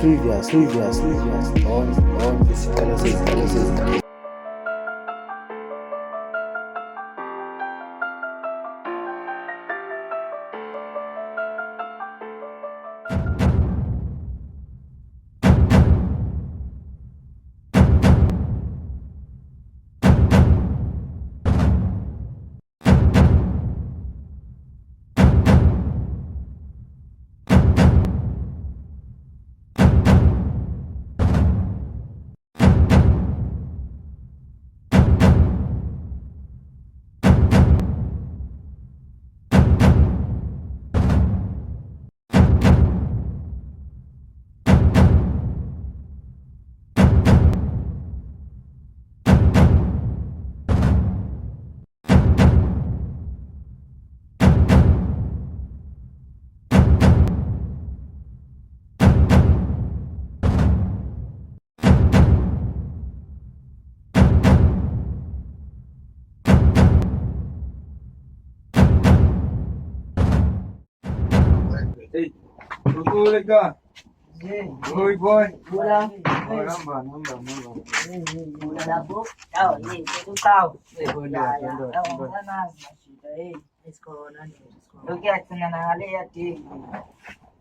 Previously on this Hey, kukulit ka. Uy, boy. Wala. Number. Wala na po. Tao, ito tao. Wala. Wala na. Iskona. Look na nangali at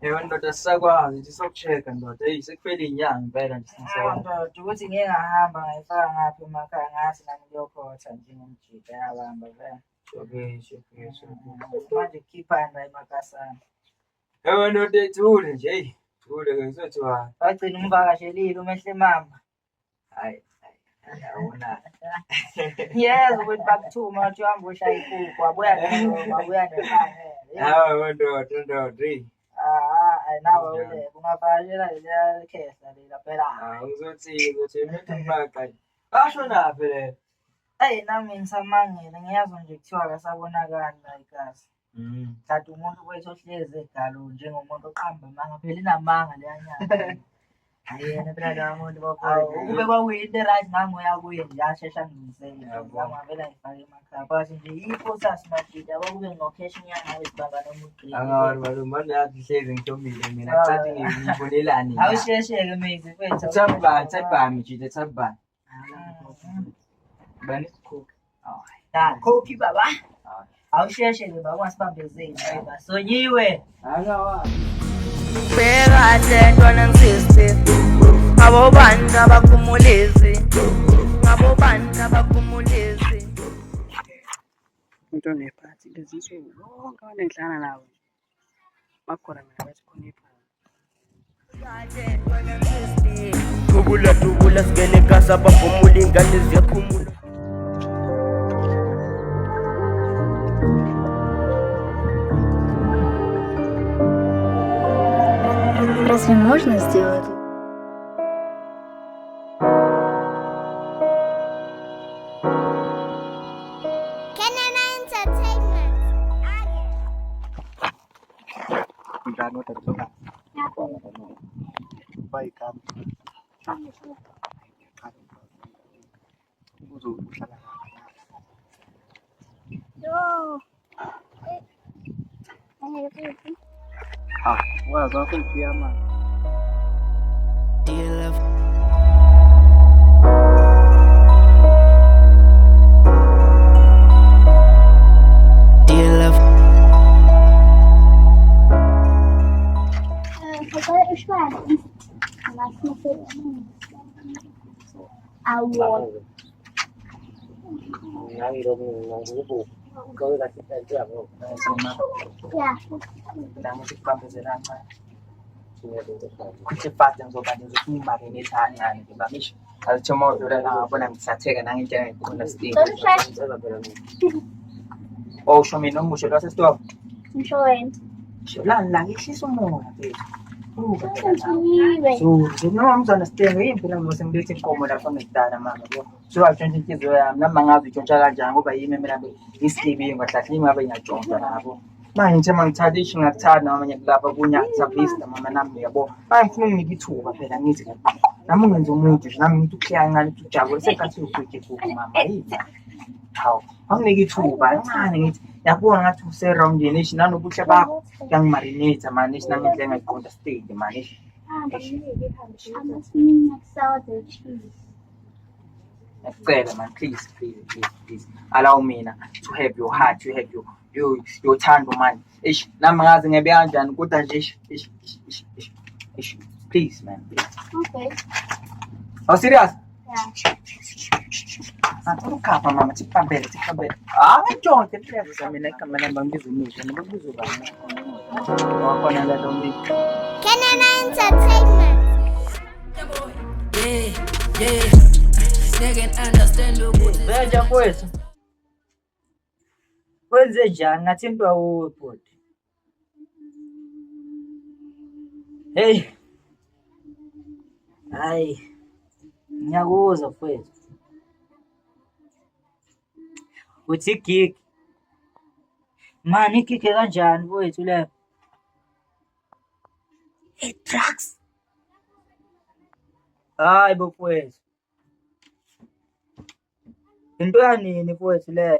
Ewan ndoda sagwa, ndisokucheka ndoda. Hey, sekuphela inyanga impela Ndo ukuthi ngeke ngahamba ngayifaka ngaphi emakhaya ngathi nami ngiyokhotha njengomjida yabamba vele. Okay. Manje khiphani la emakasana. Ewan ndoda ethule nje. Hey, thule ke sothiwa. Wagcina umvakashelile umehle mama. Hayi. Awuna. Yes, ukuthi bakuthuma uthi uhamba ushaya ikukhu wabuya nemali. Hawo ndoda. Hey. Nawe ule ungavakashela leliya khehla lela phela. Ngizothi umuntu mbaqa. Asho naphi le? Nami ngisamangele ngiyazi nje kuthiwa akasabonakali la igazi. Kanti umuntu wethu ohlezi egalo njengomuntu oqamba amanga phela inamanga leya nyanga. Yena phela la muntu bakhona. Ukube kwakuyinto right nangoya kuye nje ashesha ngizele. Ngavela ngifake emakhaya. Bathi nje iphosas madida kwakube ngokhesh inyanga esibanga nomuntu. Angawazi manje yathi hlezi ngithomile mina kucathi ngibonelani. Awushesheke mate mfethu. Tsabani jide tsabani. Bani cook. Kopi baba. Awushesheke baba ngasibambezeli baba. Sonyiwe. Bhekahle ntwana ngisisi ngabo bantu abakhumulezi into nephathi lezi nsuku bonke abantu engihlangana nabo bakhona mina bathi khona iphupho Tubula singene kasa bavumula ingane ziyakhumula Разве можно сделать? Ngano tatsoka. Bayikam. Uzohlala waza kumfia mama. Dear love Kuchipata ngizoba ngizokumbake nethanyana ngibamisha alithoma udlula la ngabona ngisatheka nanginto engikhona sting. Usho mina omusho lwasesitolo. Insurance. Shilani la ngihlisa umoya mfethu. So noma ngizona sitenge impela ngose ngilethe inkomo lapha ngidala mama yabo. So atshontsha inhliziyo yami noma ngazi itshontsha kanjani ngoba yimi mina isikibi ngahlahla ingabe ngiyatshontsha nabo. Manje nje mangithatha ishi ngakuthanda noma ngiyakulapha kunya savista mama nami yabo. Manje ngifuna unginike ithuba phela ngithi nami ungenza umuntu nje nami ngithi ukhiya ngani uthi ujabule sekathi ukhuthe kuku mama yini. Hawu anginike ithuba kancane ngithi yakubona ngathi useroundini ishi nanobuhle bakho yangimarinate manje ishi nangendlela engayiqonda state manje. sour cheese. Ngicela man, please. Allow me to have your heart, to have your thando man. Ish, nami ngazi ngebe kanjani kodwa nje ish. Please man. Okay. Oh serious? Yeah. Ukapha mama tikambele. Ngitshonke please mina kamana bangizumisha nibakubuzo bani. Wakhona la ntombi. Kenana Entertainment. Yeah. They can understand ukuthi Beja kwethu. Wenze njani ngathintwa uwe bhuti? Hey. Hayi. Ngiyakuzwa mfowethu. Uthi gig. Mani ikike kanjani mfowethu le? Drugs. Hayi bofowethu. Into yanini mfowethu le?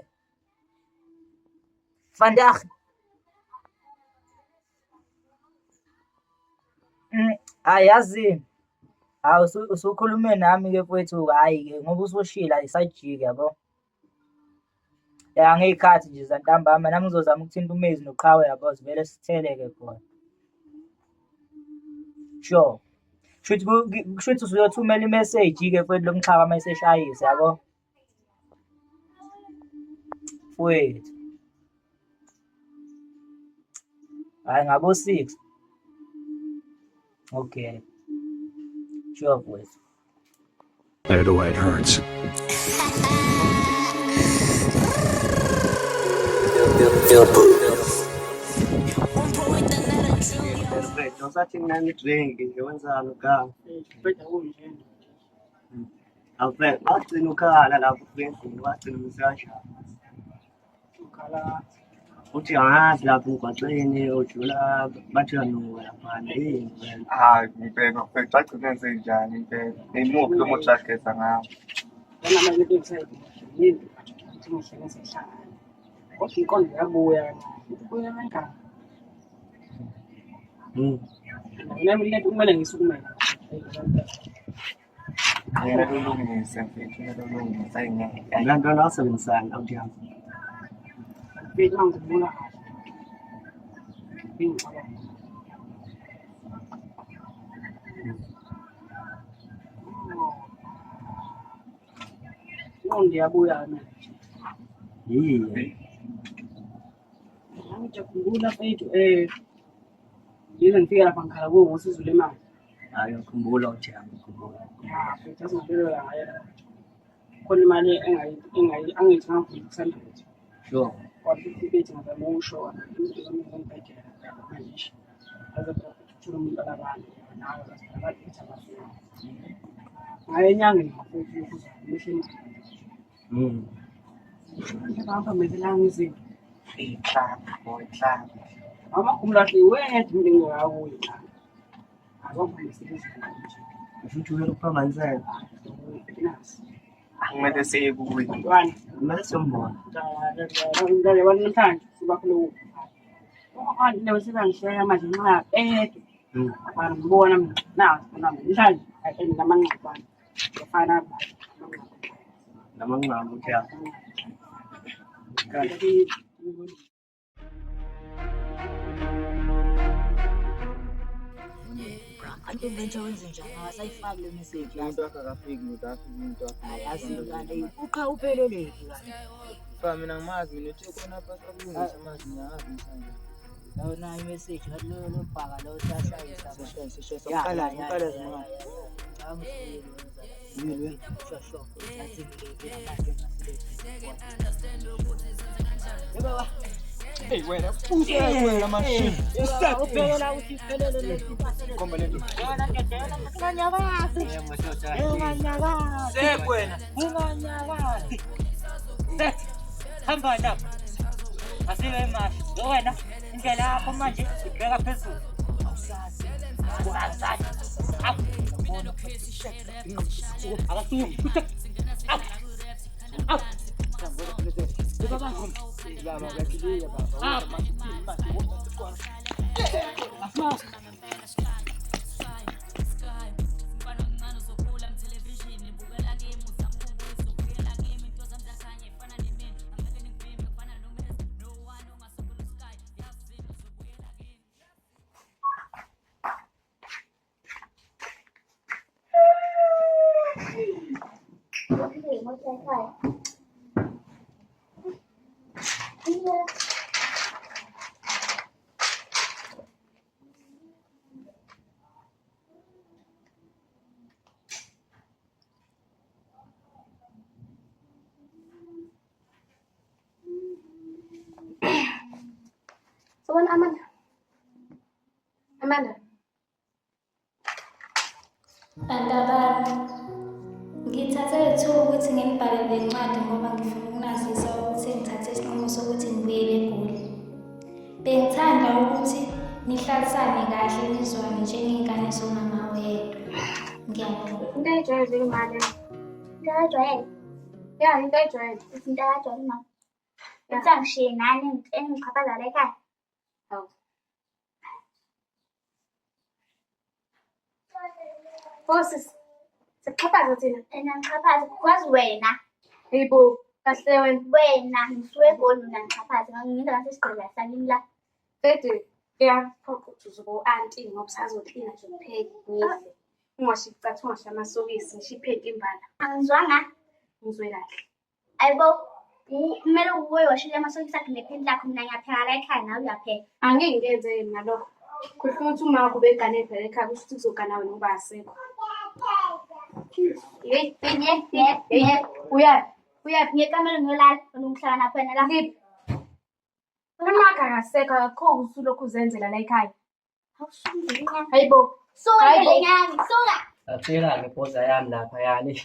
Vandag. Ayazi. Usukhulume nami ke mfowethu hayi ke ngoba usoshila isajiki yabo. Ngekhathi nje zantambama nami ngizozama ukuthinta umezi noqhawe yabo sivele sitheleke khona. Sure. Kushuthi usuyothumela imessage ke mfowethu lomxhaka mayeseshayisa yabo. Mfowethu. Hayi ngabo 6. Okay. Sure mfowethu. The way it hurts. Usathi mina ngidrinki nje wenzani ugama. Beda kunje. Ave wagcina ukhala lapho endlini wagcina umsashaya. Ukhala Uthi angazi lapho emgwaqeni ojula bathi uyanuka laphana yini wena. Ngibheka ngicacile senjani impela. Imuphi lo muthi ashkesa ngawo. Noma into ekusayini. Yini? Uthi ngihlele sehlala. Kodwa inkonzo yabuya. Ubuya kanjani? Nami le kumele ngisukumele. Ngeke ulungise mfethu, ngeke ulungise ayingeke. Lento nawusebenzisana awudiyazi. Beda ngibona. Ngicabanga. Ndiyabuya mina. Yini? Ngijabula mfethu yize ngifika lapha ngikhala kuwo ngosizo lemali. Hayi ukhumbula uthi angikhumbula. Futhi asimpilo yaya. Khona imali angiyithanga ku-600. Sure. Kodwa ibethi ngizama ukushola into engibhekela manje. Azokuthula umuntu abantu nawe abantu abafuna. Ngayenyanga futhi ukuze ngihamba mezelanga izinto. Inhlanhla. Mama umlahli wethu umndeni wakho yena. Azokusebenza nje. Futhi uyelo kuphambanisela. Angimele sekuyi. Mntwana, Kumele siyombona. ngale namhlanje sibakhulu. Into sebangisheya manje nxa apana ngibona mina namhlanje namanqabana. Ngifana Namangqamu uthi ya. kanti Anti-venture wenze njani? Awasayifaki le message yazi. Into akafiki into Yazi ngane uqa upheleleki kahle. Fa mina ngimazi mina uthi khona apha sakulungisa amazi ngiyazi manje. Lawo na i-message lo bhaka lo sashayisa. Soqala zima. Yini? Sho. Athi ngeke amanje ngasibe. Baba. Hey wena futhi wena machine. Stop. Ubhekela ukuthi iphelele le. Komba lento. Yona ngedela nganyakazi. Nganyakazi. Sekwena. Nganyakazi. Set. Hamba lapha. Asibe mashi. Wena indlela yakho manje ibheka phezulu. Awusazi. Awusazi. So Amanda. Bandabani, ngithathe ithuba ukuthi ngibhale le ncwadi ngoba ngifuna ukunazisa ukuthi ngithathe isinqumo sokuthi ngibuyele eGoli. Bengithanda ukuthi nihlalisane kahle nizwane njengengane zomama wedwa. Ngiyabonga. Into ejwayele imali. Into ejwayele. Yeah, into ejwayele. Into ejwayele imali. Ngishangishiye nani engiqhaphazela la ekhaya. Hawu. Bosses. Sikuxhaphaza thina. Ngixhaphaza kwazi wena. Yebo, kahle wena ngisuke eGoli mina ngixhaphaza. Ngingenza ngathi isigqila sakini la. Bede ngiyaphoqa ukuthi uzobo auntie ngoba sazoklina nje kuphela ngidle. Ungashicatha ungasha amasokisi ngishipheke imbala. Angizwanga. Ngizwe kahle. Ayibo kumele ubuye washile amasokisi akhe nephini lakho mina ngiyapheka la ekhaya nawe uyapheka. Angeke ngenze mina lokho. Kuhle ukuthi uma kube egane ephela ekhaya kusho ukuthi kuzogana wena uba asekho. Uyaphi ngekamela ngiyolala ngihlala napho wena la. Ngiphi? Umakha akasekho akho usulokhu uzenzela la ekhaya. Hayibo. Suka lenyanga, suka. Aphela ngepoza yami lapha yani.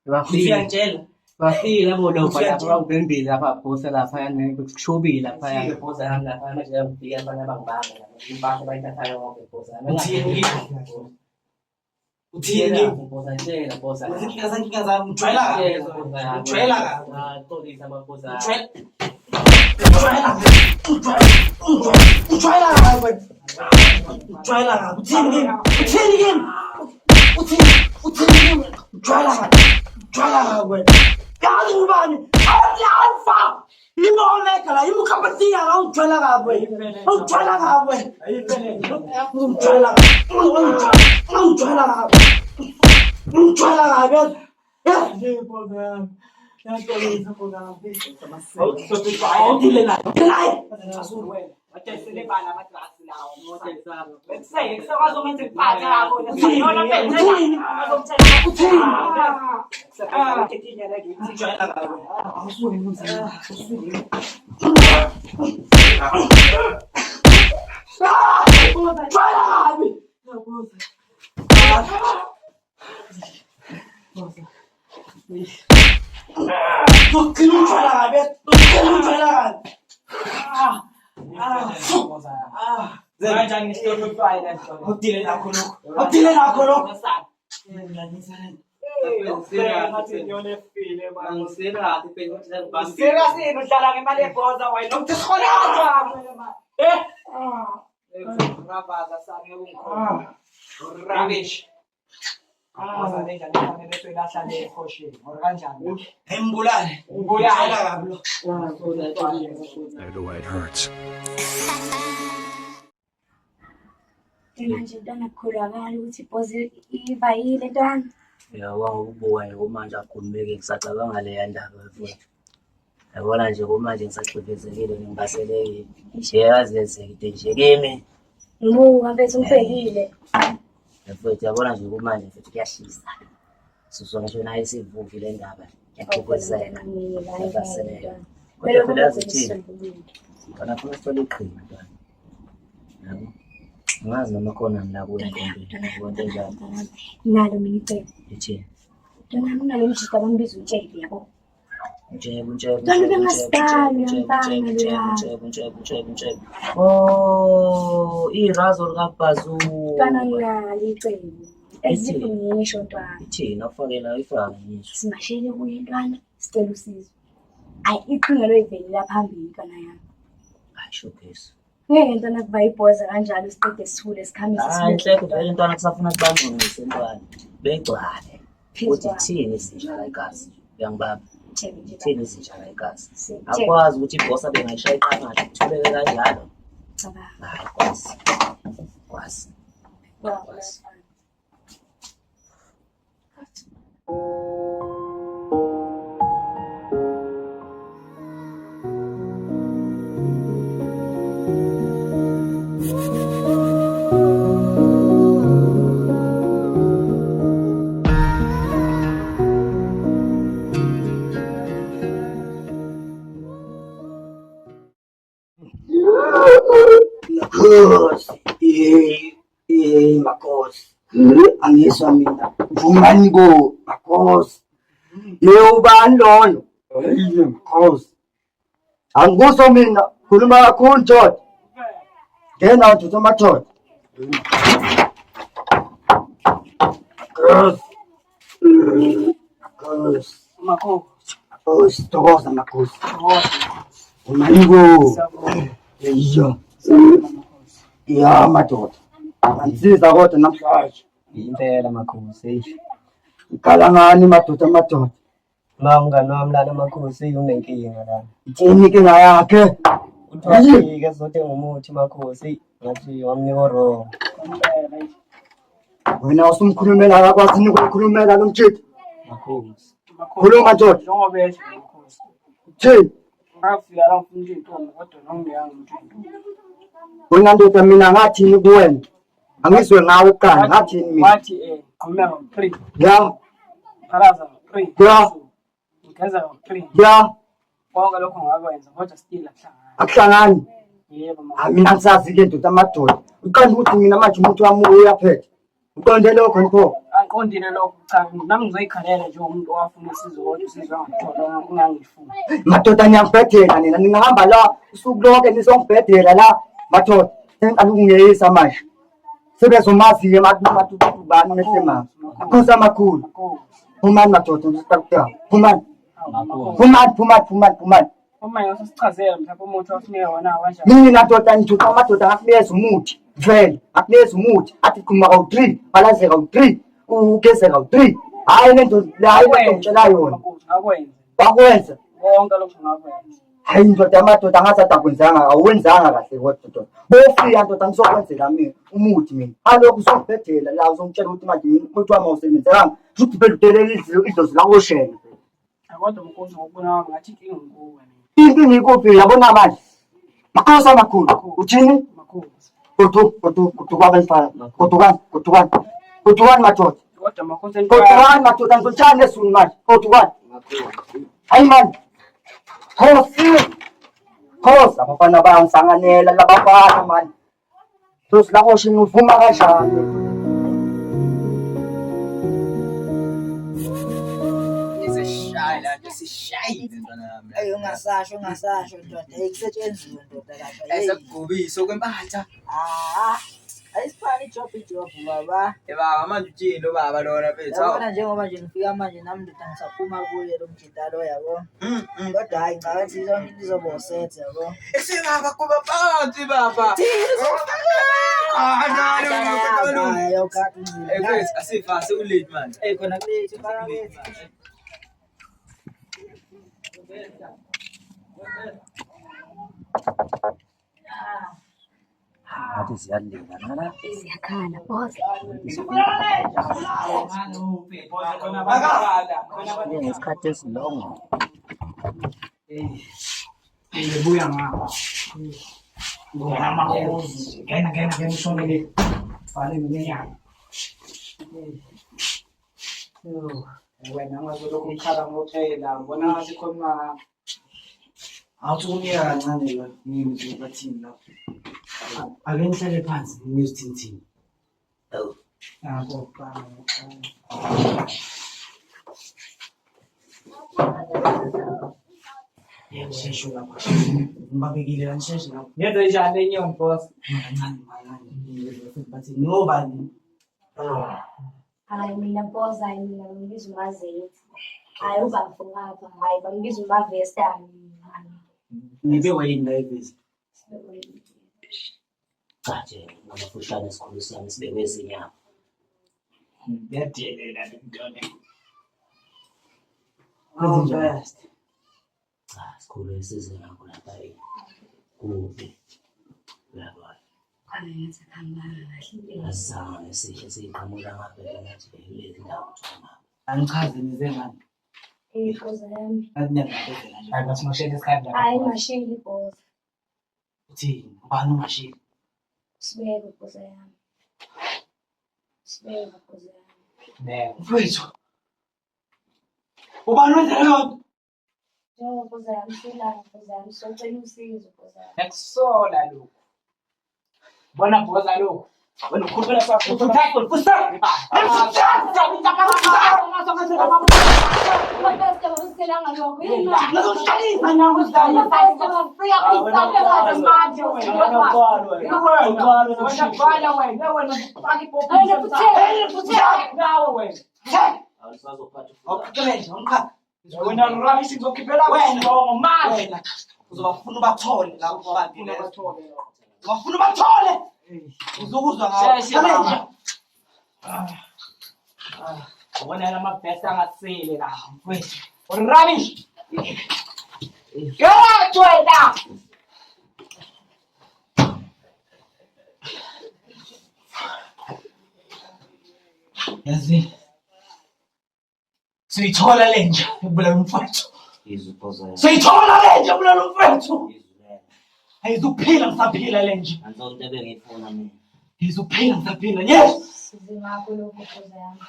Ngiyantshela. Bafika bodokwa lapha bangibhembile lapha bose lapha yani kushobile lapha yani poza yami lapha manje ngifika abanye abangibanga impahla bayithathayo yonke poza yami. Uthini? Poza njena poza. Nginga zami ujwayela. Ujwayela. Tolisa amapoza. Ujwayela kabi. Ujwayela kabi. Uthini? Ujwayela kabi. Yazi ngubani? Awufa. Ngiboneka la imukhampathiya la ujwayela kabi. Ujwayela kabi. Ujwayela kabi. Rubbish. know it hurts. Manje ntwana kukhulakala ukuthi ibhozi ivayile ntwana. Yabona ukubuka manje akhulumeke ngisacabanga leya ndaba mfowethu. Yabona nje manje ngisagqibezekile ngibaselekile. Yazi yenzekile nje kimi. Ngibuka mfethu ngibhekile. Mfowethu yabona nje manje mfethu kuyahlisa. Sizwa ngisho naye sivuki le ndaba. Ngiyaqhubezela. Ngibaseleka. Kodwa phela yazithini? Kana funa sithola iqhinga ntwana. Yabo. Ngazi noma khona la kuwe enkombeni. Ubonke njalo. Nalo mina icebo. Ithini? Ntwana mina lo mjika bambiza utshele yabo. Njebo. Oh, irazo likaBhazu. Ntwana ngiyali icebo. Ezifu ngisho ntwana. Ithini afakela ifaka ngisho. Simashele kuye ntwana sicela usizo. Ayi iqhinga loyivelela phambili ntwana yami. Hayi showcase. Ngeke ntwana kuba ibhoza kanjalo siqede sithule sikhambise Hayi inhleko vele ntwana kusafuna kubangqongise ntwana. Begcwale. Uthi thini izinja la igazi? Uyangibamba. Thini izinja la igazi? Akwazi ukuthi iboss abe ngayishaya iqangathi kuthuleke kanjalo. Hayi kwazi. Makhosi, angizwa mina. Vumani bo, makhosi. Ubani loyo? Hayi makhosi. Angikuzwa mina, khuluma kakhulu ndoda. Ngena ndoda amadoda. Makhosi, thokoza makhosi. Vumani bo. Ya madoda. Ansiza kodwa namhlanje. Impela makhosi. Ikhala ngani madoda amadoda? Mangani wami lana makhosi unenkinga lana. Yini inkinga yakhe? Uthwafike zote ngumuthi makhosi. Ngathi wamnika wrong. Wena usumkhulumela akakwazi ukukhulumela lo mtshithu. Makhosi. Khuluma ndoda. Njengoba esho makhosi. Thini? Ngafika la ngifuna intombi kodwa nongiyanga umthembu. Wena ndoda mina ngathini kuwena? Angizwe ngawe kuqala ngathini mina? Wathi qhumeka ngo-3. Ya, Phalaza ngo-3. ya, Ngeza ngo-3. ya. Konke lokho ngakwenza kodwa still akuhlangani. Akuhlangani. Yebo Mina ngisazi-ke ndoda amadoda. Uqonda ukuthi mina manje umuntu wami uyaphetha. Uqonde lokho nipho? angiqondile lokho cha nami ngizoyikhalela nje umuntu owafuna usizo kodwa usizo angithola ungangifuni. Madoda niyangibhedela nina ningahamba la usuku lonke nizongibhedela la madoda. Sengicela ukungeyisa manje. Sebezomazi-ke madoda bani mehlema. Akhosi amakhulu. Phumani madoda ngisicela. Phumani. Phumani. Uma ngiyosichazela mhlawumbe umuthi ofuneke wona kanjani. Mina ndoda ngithuka amadoda ngakunikeza umuthi. Vele akunikeza umuthi athi qhuma kawu-3 balazeka kawu-3 ugezeka kawu-3. Hayi le nto hayi le nto ngitshela yona. Ngakwenza. Wakwenza. Konke lokho ngakwenza. Hayi ndoda amadoda angazathi akwenzanga awuwenzanga kahle kodwa ndoda. Bofika ndoda ngizokwenzela mina umuthi mina. Alokhu uzongibhedela la uzongitshela ukuthi manje umuthi wami awusebenzanga. Futhi phela udelela idlozi lakoshela. Kodwa mkhosi ngokubona kwami ngathi inkinga nguwe. Inkinga ikuphi yabona manje? Makhosi amakhulu. Uthini? Makhosi. Kodukani madoda. Kodwa makhosi Kodukani madoda ngizotshana esuni manje. Kodukani. Hayi manje. Khosi abafana bayangisanganela labafana manje. Idlozi lakoshela uvuma kanjani? Hey, ungasasho ndoda ayikusetshenziswe ndoda lapha. Ayisakugobisa okwempatha. Ayisifani ijob baba. Baba manje utshini lo baba lona bethu. Yabona njengoba nje ngifika manje nami ndoda ngisaphuma kuye lo mjidalo yabo. Kodwa hayi ngathi zonke lizoba set yabo. Esibaba kuba phansi baba. Hayo kati Mfethu asifa sekulate manje. khona kulethu phakathi. Ngathi ziyadleka nana. Ziyakhala boss. Ngesikhathi esilongo. Buya ngapha. Ngoma makhosi. Ngena ushonele. Fale ngenyanga. Wena ngazolokhu ukhala ngophela ngibona ngathi khona awukunika kancane la ngimi bathini la ake nihlale phansi ngizithini yabo qala yeshesho lapha ngibabekile kanisheshe lapha ngenze njani enyoni boss kancane bathi nobani Hayi mina boss hayi mina ngizwe umazethi. Hayi ubafungapha hayi bangizwe umavesta nibe wayini la evezi Cha nje ngamafushane esikhulu sami sibekwe ezinyama. yadelela ntone Best. Cha sikhulu esizwe ngakho lapha kubi. Uyabona. Angenza kangaka kahle. Asizange sihle siqhamuka ngapha nathi lezi ndawo thoma. angichaze nize ngani Boss yami. athi niyangibhedela nje hayi basimashele isikhathi Hayi mashini boss. uthini ubani ungashilo Sibeke ukuze yami. Sibeke ukuze yami. ne mfowethu ubani wenza lokho Njengoba ukuze yami silanga ukuze yami socela usizo ukuze yami. ekusola lokho bona boza lokho wena ukhulumela sakho uthathe fusa uzobafuna ubathole lapho bafuna ubathole uzokuzwa ngawo ubona lamabhesa angasile la mfowethu rubbish get wena yazi siyithola lenja ubulala umfowethu Izupoza. siyithola lenja ubulala umfowethu ayizuphila ngisaphila lenja Anzonke bengifuna mina. izuphila ngisaphila yes Sizingakho lokho ukuze yami.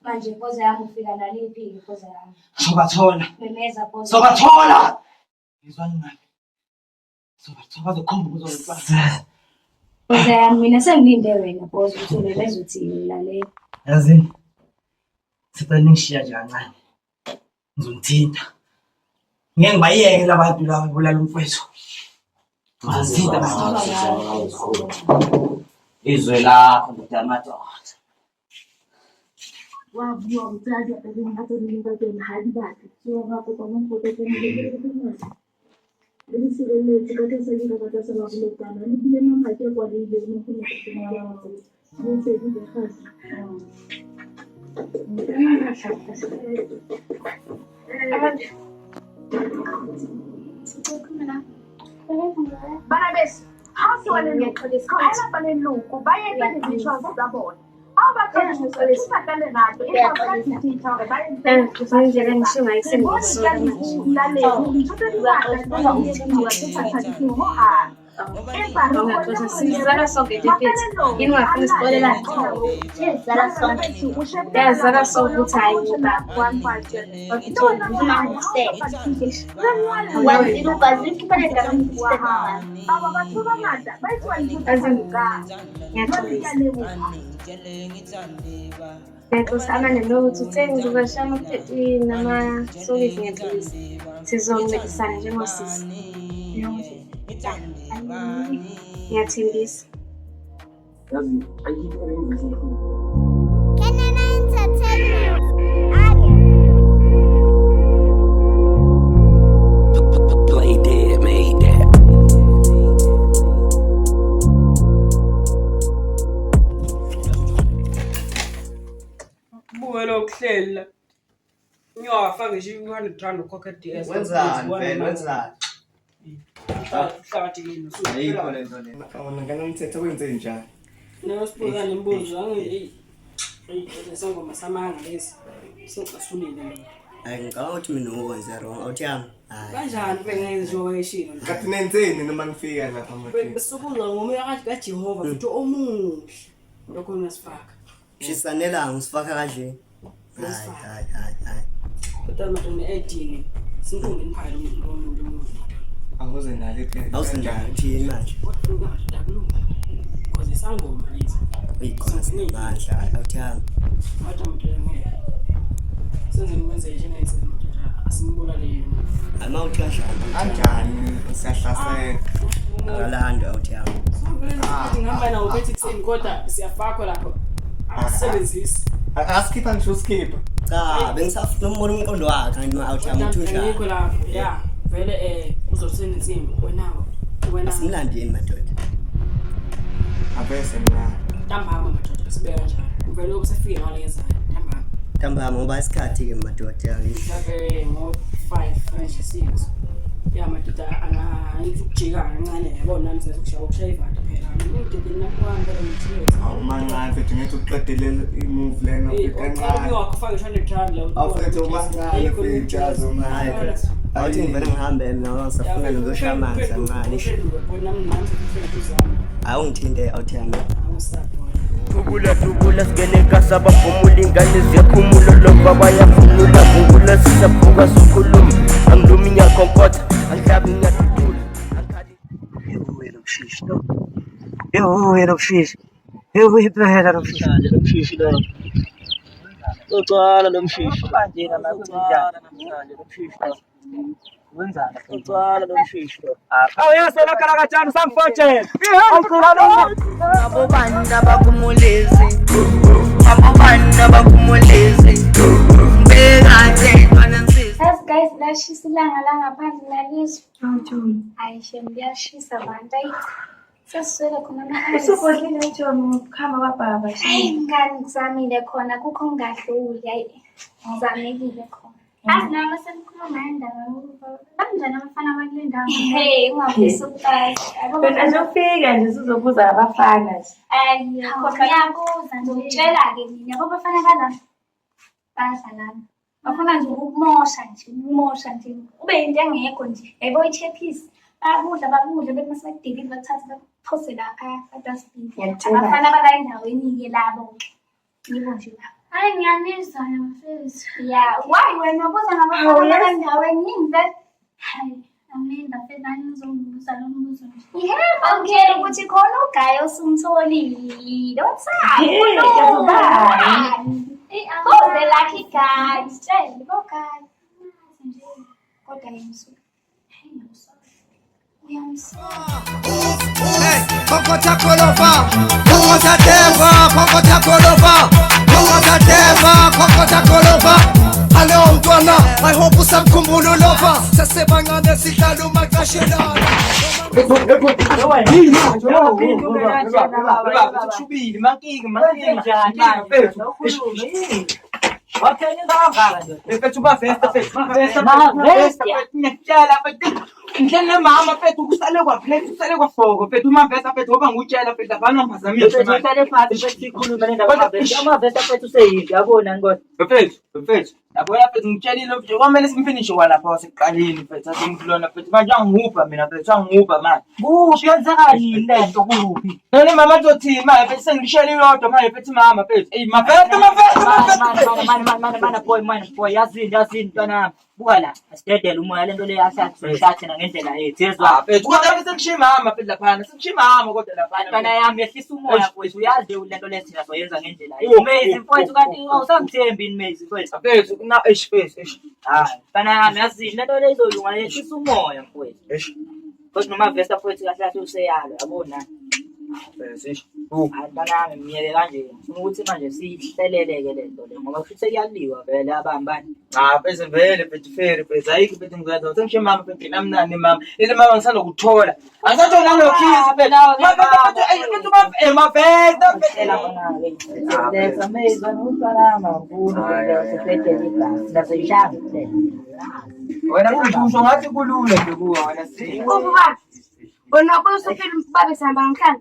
Manje ukuze yami ufika naliphi ukuze yami. sobathola Memeza ukuze. sobathola ngizwani ngabe sobathola zokhomba ukuzolifana Ukuze yami mina sengilinde wena boss ukuthi ubeze uthi lale. yazi sicela ngishiya nje kancane ngizongithinta ngeke ngibayeke labantu laba bulala umfowethu ngizithinta Izwe lakho ngidamadoda. Wabuya mtadi akazingato ningakeni hadi baki. Sio hapo kwa Mungu tena. Nisile tikatesa likatasa na kulekana. Nipile mama yake kwa lile Mungu mkutana. Nise hivi kazi. Barabes, hasi wale kaya pale luku, baye pale vichwa za bona. Au bakaya tuta kale nato, ila wakati tita baye Kufanele ngishinga isembiso. Sizala sonke tiphethe. Yini ungafuna isibole la? Zala sonke ukuthi hayi ngoba ngiyakosana nelokuthi uthenge ngizobashaya ama-30 nama-sokisi ngepolisi sizoncedisana njengosisi ngiyathembisa. Play dead, made that. Buke lokuhlela. Ngiyafaka nje 100 rand ukhokha DS. Wenzani vele wenzani? Hlathi yini Ayikho lento lena. Awona ngana umthetho wenze njani? Nosibuka nembuzo angiyi. Lesangoma samanga lesi. Sokusulile mina. Hayi ngicabanga ukuthi mina ukwenze wrong awuthi yami Kanjani bengenziwa ngeshilo? Kathi nenzeni noma ngifika lapha manje? Besukuzwa ngomoya kaJehova futhi omuhle. Lokho ngasifaka. shisanela ngisifaka kanje hayi Kodwa manje ne-18 sinkumbi imphalo umuntu. Anguze nale phela. awusindala uthini manje Because isangoma lezi. uyikhona sinamandla awuthi yami Wathi ngeke. Senze ngwenze njengesenzo asimbulale yena. amawuthi Kanjani siyahlasela? akalando awuthi yami Ngihamba nawo bethi kuseni kodwa siyafakwa lapho. Asebenzisi. Askipha ngisho skipha. cha bengisafuna umbona umqondo wakhe ngithi awuthi yami uthusha Ngikho lapho. Yeah. Vele uzothenga insimbi wena asimlandeni madoda Abese mina. ntambama madoda sibeka kanjani. Vele ubusefika ngale yezayo ntambama. ntambama ngoba isikhathi ke madoda ngithi Mhlawumbe ngo-5 manje 6. Ya madoda angikujika kancane yabona nami sekushaya ukushaya ivanda. awumangane mfethu ngithi uqedele imove lena kancane awufethu umangane mfethu azomaya awuthi ngivele ngihambe mina ngisafuna ngizoshamanza kancane awungithinte awuthiyami Tubula sigeleka sabavumula ingane ziyaphumula lokho bayavunula vungula sisaphuka sokhuluma angilumi ngiyakhonkotha angihlabi ngiyadudula Yena mshishi. Phela nomshishi lo. Ucala nomshishi. Manje namhlanje nomshishi lo. Wenzani? Ucala nomshishi lo. Awuyasela kala kanjani sangifotshela. Abo bani abakumulezi. Abo bani abakumulezi. Bekade As guys, lashisa ilanga la ngaphandle lalizwe. Ayishe ngiyashisa abantu ayi. Seswele khona manje. Usubhodlile uJomo ukuhamba kwababa. Ngani ngizamile khona kukho ngadluli ayi. Ngizamekile khona. Asinama senikhuluma indaba kanjani abafana bakulindayo. Hey, ungafisa ukuqala. Wena azofika nje sizobuza abafana nje. Ayi, khona yabuza nje utshela ke mina abafana bala. Basalama. Bafuna nje ukumosha nje. Ube into engekho nje. Yabo ichephisi. Babudla bethi masebedilile bathatha baphose lapha adustbin. Abafana bala endaweni ke labo. Yibo nje la. Hayi ngiyamizwa mfethu. Yeah, why wena wabuza ngabafana bala endaweni yini? Hayi, amenda fedani ngizombuza lo mbuzo nje. Yebo, ngiyela ukuthi khona ugayo usumtholile. Whatsapp? Who's the lucky guy? Tell me, go guy. Kodwa yemsu. Hey, no sorry. Kokota kolova, kokota deva, kokota kolova, kokota deva, kokota kolova. Ale umntwana, I hope usamkhumbula lova. Sesebangane sihlala umakashelana. Shubili makiki Waphela ngangaka nje. Mfethu bafesta fethu. Bafesta ngiyakutshela fethu. Ngihlela mama fethu kusale kwafoko fethu umavesta fethu ngoba ngutshela fethu abana ngazamile. Fethu usale phansi fethu sikhuluma le ndaba fethu. Amavesta fethu seyinto yabona ngkodwa. Fethu. Yabona fethu ngitshelile ukuthi kwamele simfinishe kwalapha wasekuqaleni fethu asimhlona fethu manje angihupha mina fethu angihupha manje. Kuphi yenzakalini lento kuphi? None mama uzothi manje fethu sengishela iyodwa manje fethu mama fethu. Ey mavesta. Mana boy yazini ntwana buka la asidedele umoya lento le yasathi ngendlela yethu yezwa fethu kodwa sengishiya mama fethu lapha sengishiya mama kodwa lapha ntwana yami yehlisa umoya fethu uyazi lento lesina soyenza ngendlela yethu Maze mfowethu kanti awusamthembi ini Maze mfowethu fethu na fethu hayi ntwana yami yazini lento le izolunga yehlisa umoya mfowethu kodwa noma vesta mfowethu kahle kahle useyalo yabona Antana miyele kanje ukuthi manje sihleleleke lento le ngoba futhi sekuyaliwa vele abambani pheze vele fethu pheze ayikho fethu ngizatha sengishiya mama fethu namnani mama ile mama ngisanda ukuthola angisathola lokhisi fethu fethu mavesta phela khona ke lesa mezwa notwala mangulu sefetele ibhasi naseyishanga wena kusho ngathi kulula nje kuwa wena si Ububa. Bona kusofela umbabe sihamba ngihlala.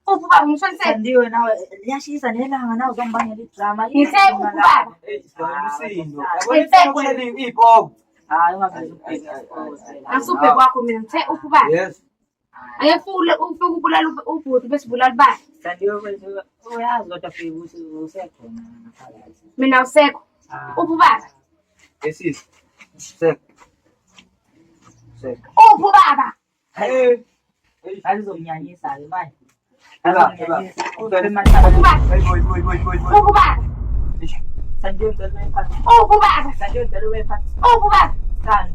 Ububa ngishonisele. Ndiwe nawe liyashisa nelanga nawe uzongibangela idrama. Ngithe ubaba. Isindo. Yabona ipopo. Hayi ungaphezulu. Asuphe kwakho mina ngithe ubaba. Yes. Ayefule ufike ubulala ubhuti bese bulala bani. Sandiwe kwethu uyazi kodwa fike usekhona ngaphakathi. Mina usekho. Ubaba. Esisi. Sek. Ubaba. Hey. Alizomnyanyisa ke manje. Ubaba. Sandiwe ngicela uyiphathe. Ubaba. Sandiwe ngicela uyiphathe. Ubaba. Sani.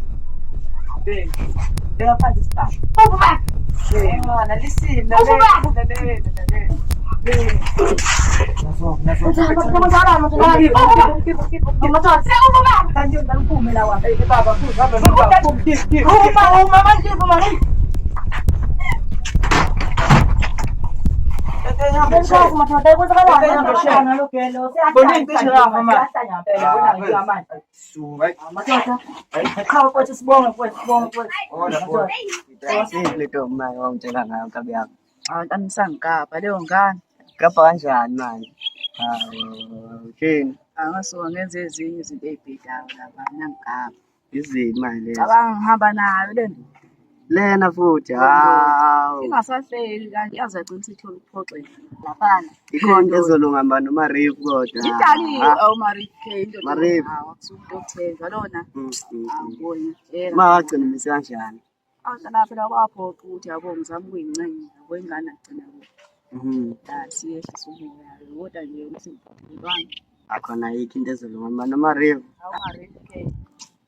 Beka phansi sipha. Ubaba. Mwana lisina. Anisangigabha leyo ngane. Gabha kanjani manje? Uthini? Angasuka ngenze ezinye izinto ey'bhedayo lapha ngiyangigaba. Izini manje lezo. Cabanga ngihamba nayo le nto. Lena futhi hawu. Ingasahleli kanti yaze yagcina isithola ukuphoxeka laphana. Ikhona ezolunga manje uMarifu kodwa. Idali awuMarifu K into Marifu. akusuka umuntu okuthenga lona. Angiboni yena. Mawagcina imise kanjani? Awuhlala phela kwaphoqa ukuthi yabo ngizama ukuyincenga yabo ingane agcina kuyo. Siyehlisa umoya kodwa nje ukuthi ngibani. Akhona yikho into ezolunga manje uMarifu. AwuMarifu K.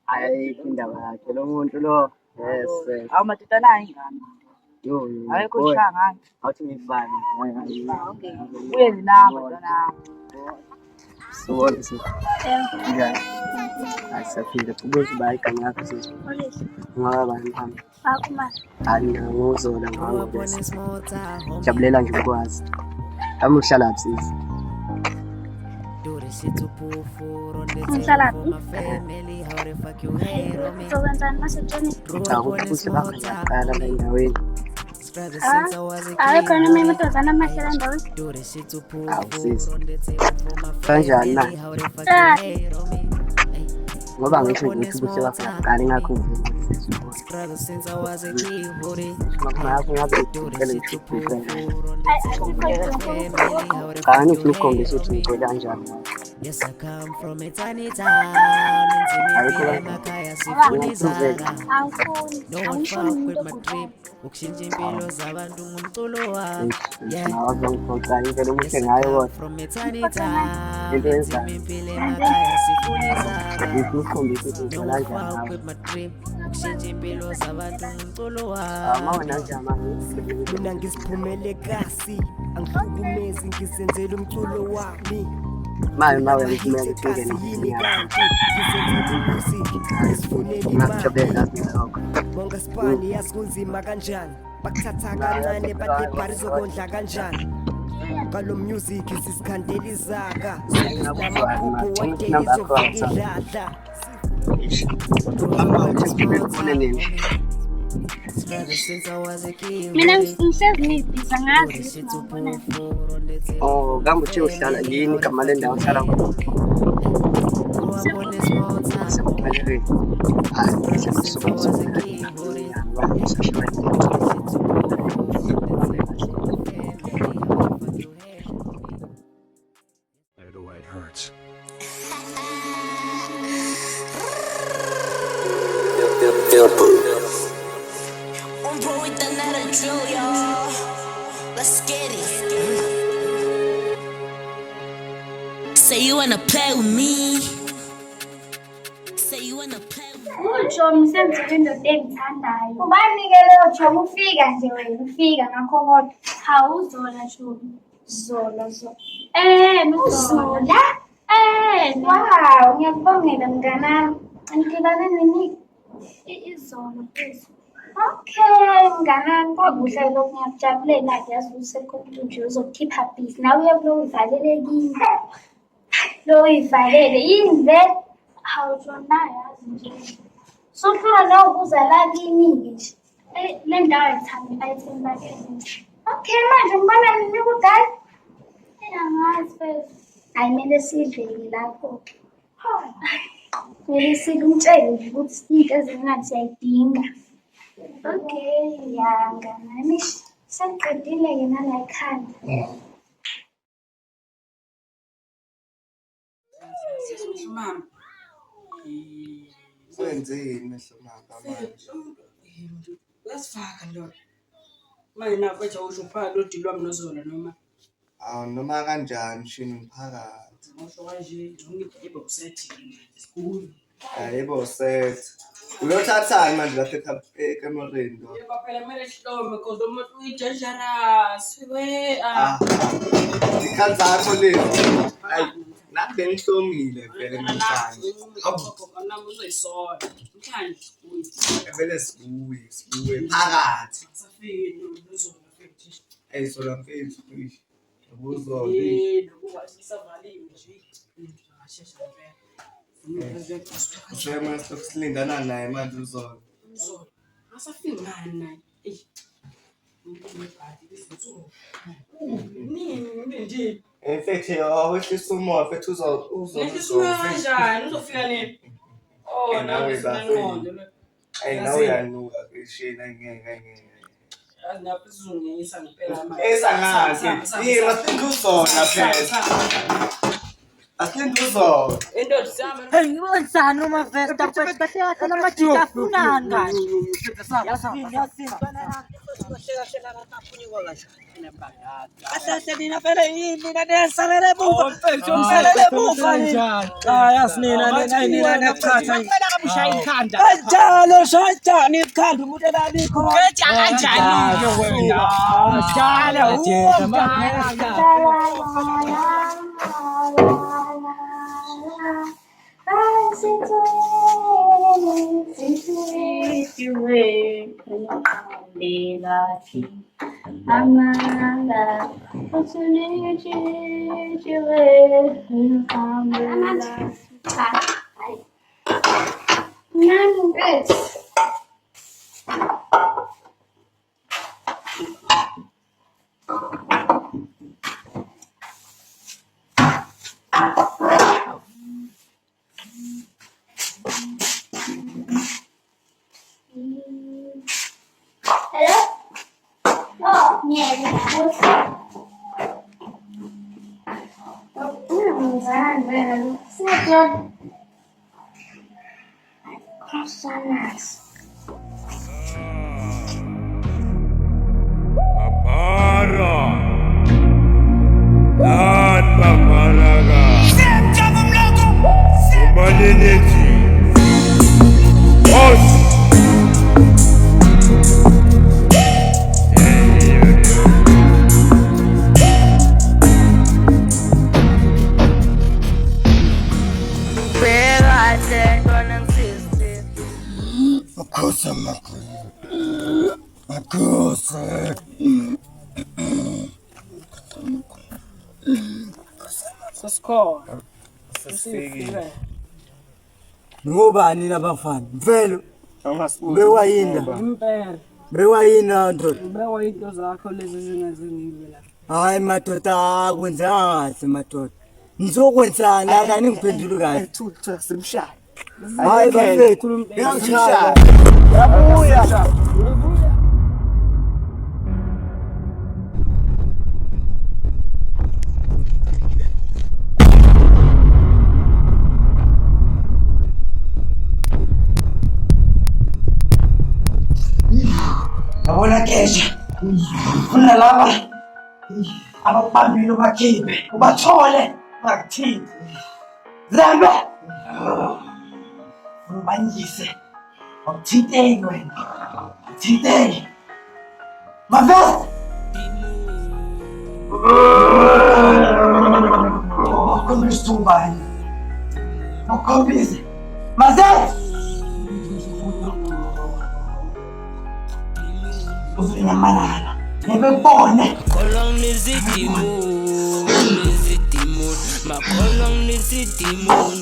Ayikho indaba yakhe lo muntu lo. Yes. Awumadoda nayo ingane. Yo. Ayikho shangani. Awuthi ngifane. Uye zinamba zona. Suwona so. Yeah. Asafile kubuza bayi igama yakho sisi. Ngoba bani mama. Akuma. Ngozola ngawo bese. Jabulela nje ukwazi. Ami uhlala phi sisi? Ngihlala phi? Sokwenzani masejoni? Akuthi bakaqala la endaweni. Ayikho noma amadodana amahle la ndaweni? Awusisi. Kanjani na? Ngoba ngisho ukuthi kuhle bakaqala ngakho Kani ukukhombisa ukuthi ngicela kanjani. Yes, I come from a tiny town. No one fuck with my trip. Ukushintsha impilo zabantu ngumculo wami. Yeah. Yes, I come from a tiny town. Impilo emakhaya sifuna izakha. No one fuck with my trip. Ukushintsha impilo zabantu ngumculo wami. Mina ngisiphumele kasi angihlukumezi ngizenzela umculo wami. Mawe ngifumele ukungena bonga spani yazi kunzima kanjani bakuthatha kancane badebhari zokondla kanjani ngalo music sisikhandela izaka namaphupho wade izofika Mina ngisezimibhiza ngazi. Oh, kambe uthi uhlala yini igama lendawo ohlala kuyo? It hurts. On bro with another drill, y'all. Let's get it. Say you wanna play with me. Say you wanna play with me. Ujomi senzile into engithandayo. Ubanike leyo job ufika nje wena ufika ngakho kodwa awuzola jobi. Zola. Uzola. Wow, ngiyakubongela mnganami. Angilana nini? Izolo phezulu. Okay, mnganami kwakuhle lokhu ngiyakujabulela nje yazi usekho nje uzokhipha busy. Nawe uyakulo uyivalele kimi. Lo uyivalele yini vele? Hawu Jona yazi nje. Sufuna nokubuza la kimi nje. Le ndawo ayithemba ke. Okay manje ngibona nini kudala? Angazi phela. Ayimele sidlele lapho. Kumele sikumtshele nje ukuthi into ezingathi siyayidinga. Okay, yanga nami sengqedile-ke nala ekhanda. Mama. Wenzeni mehlo mama manje? Uyasifaka ndoda. Manje nakho ethi awusho phakathi lodi lwami noZola noma. Noma kanjani shini umphakathi. Ngisho kanje ngiyibheke usethi sikhulu. Yebo set. Uyothathani manje lapha ekamereni lo? Yebo phela kumele sihlome because umuntu uyidangerous. We Ikhanza yakho lezi. Hayi, nabe ngihlomile vele namhlanje. Nami uzoyisola. Mhlanje Vele sibuye phakathi. safike noZola futhi. Sola mfethu. Ubuzoli. Isavaliwe nje. Ashesha vele. Usema sokusilindana naye manje uZola. Uzola. Asafika ngani naye? nje Mfethu wehlisa umoya mfethu ngisuka kanjani uzofika nini nawe sinengqondo nawe uyanuka kishina ngeke lapho sizongiyisa ngempela manje esangazi yini masinguzona phela asinguzona indoda sihamba hey wenzani uma vesta phela kana majika afunani kahle Asasenina phela yini nanesalele buka umselele buka yasinina nechatha phela kabusha ikhanda njalo shajani ikhanda umuntu elalike keja kanjani wena Amanda, what's your name? Hello? Oh, yeah, Ngubani labafana mfelo bewayina ndoda bewayinto zakho lezi zingazingile la hayi madoda akwenza kahle madoda nizokwenzana la ningiphendula kahle thutha simshaya hayi bafethu ngiyashaya yabuya Abona kesha ufuna laba ababambile ubakhiphe ubathole bakuthini zembe ubanyise akuthinteki wena thinteki mavest ukhombisa ubani ukhombise mazet uzinyamalala nebebone kolong nizidimon makolong nizidimon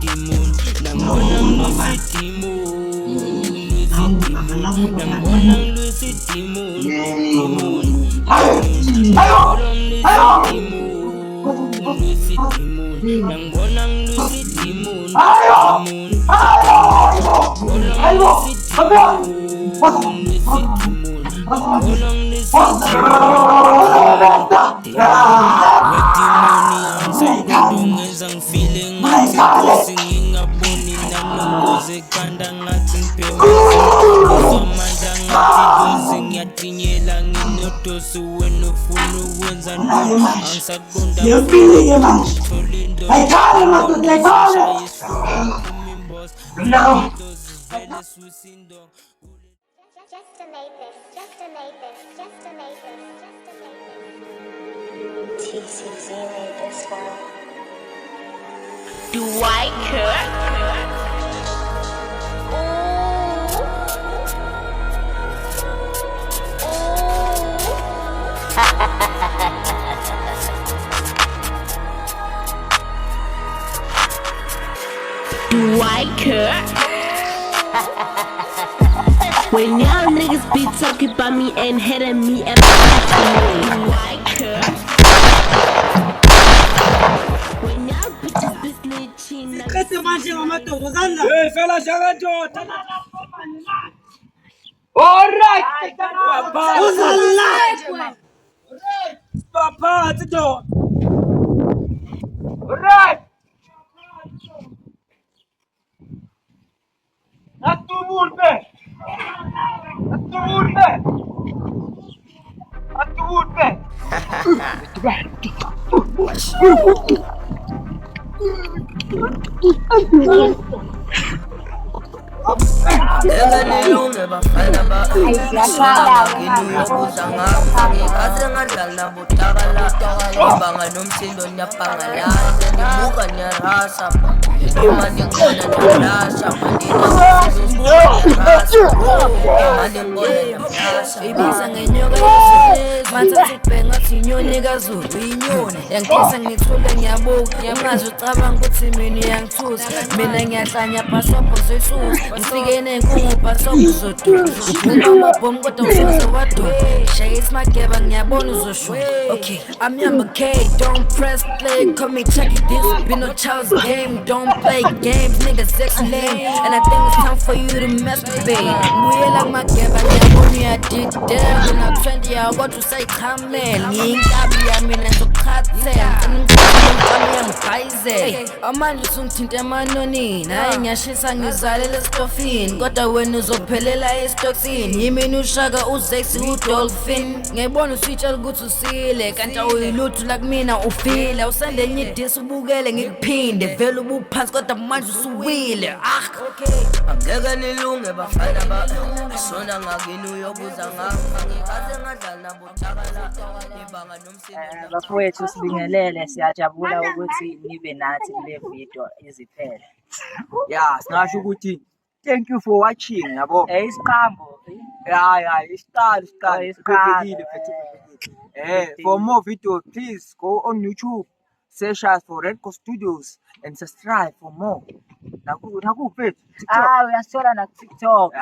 dimon nambonang nizidimon Do I care? Do I care? When y'all niggas be talking about me and hitting me at the white girl. When y'all bitches be snitching, Hey, fella, shaka Alright. Papa, the door. Alright. Atubulbe. Angeke nilunge bafana basona nginuyobuza ngabo ngikaze ngadlala nabo takala ngibanga nomsindo nyabhangala sendibuka nyarasa uma ngikona nyarasa Ibiza ngenyoka yesilezi mathatha ubhenga athi inyoni kaZulu inyoni yangithisa ngithule ngiyabuka ungaze ucabanga ukuthi mina uyangithusa mina ngiyahlanya bhasobho sesusa ngifike nenkungu bhasobho uzoduka uphuma amabhomu kodwa usoze waduka shaya isimageba ngiyabona uzoshwa okay I'm number K don't press play call me check it this be no child's game don't play games niggas sex lame and I think it's time for you to masturbate mbuyela kumageba ngiyabona uyadidela kuna 20 yawo kodwa usayichamela ngiyinkabi yami nezokhathela amanje usungithinta emanonini hayi ngiyashisa ngizalele esitofini kodwa wena uzophelela esitoksini yimini ushaka uzexi udolphin ngiyibona usitshela ukuthi usile kanti awuyilutho la kumina ufile usande enye idisi ubukele ngikuphinde vele ubuphansi kodwa manje usuwile angeke nilunge bafana basona ngakini uyobuza ngabo ngikaze ngadlala nabo takala ngibanga nomsindo bafowethu sibingelele siyajabula ukuthi nibe nathi kule video iziphele singasho ukuthi thank you for watching yabo isiqambo isiqalo for more videos please go on YouTube search us for Redco Studios and subscribe for more nakuphi TikTok uyasithola na TikTok